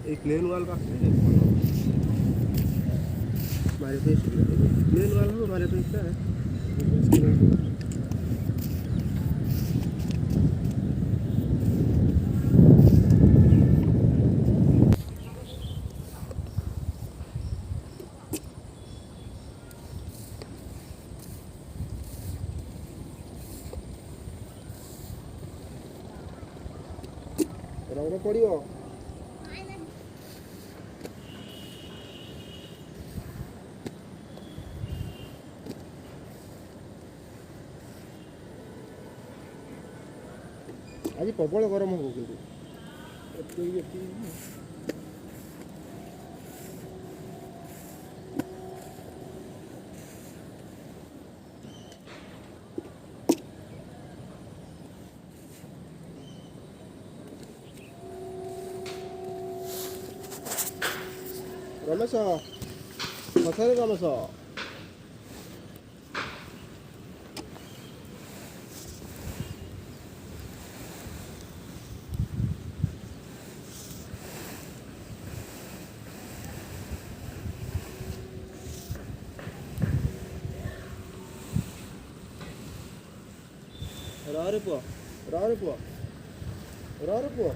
এই প্লেন ওয়াল কাটলে हमारे देश प्लेन वाला हो हमारे देश का है रंग पड़ियो आज प्रबल गरम हो रमेश पचारे रमेश रा रे पुआ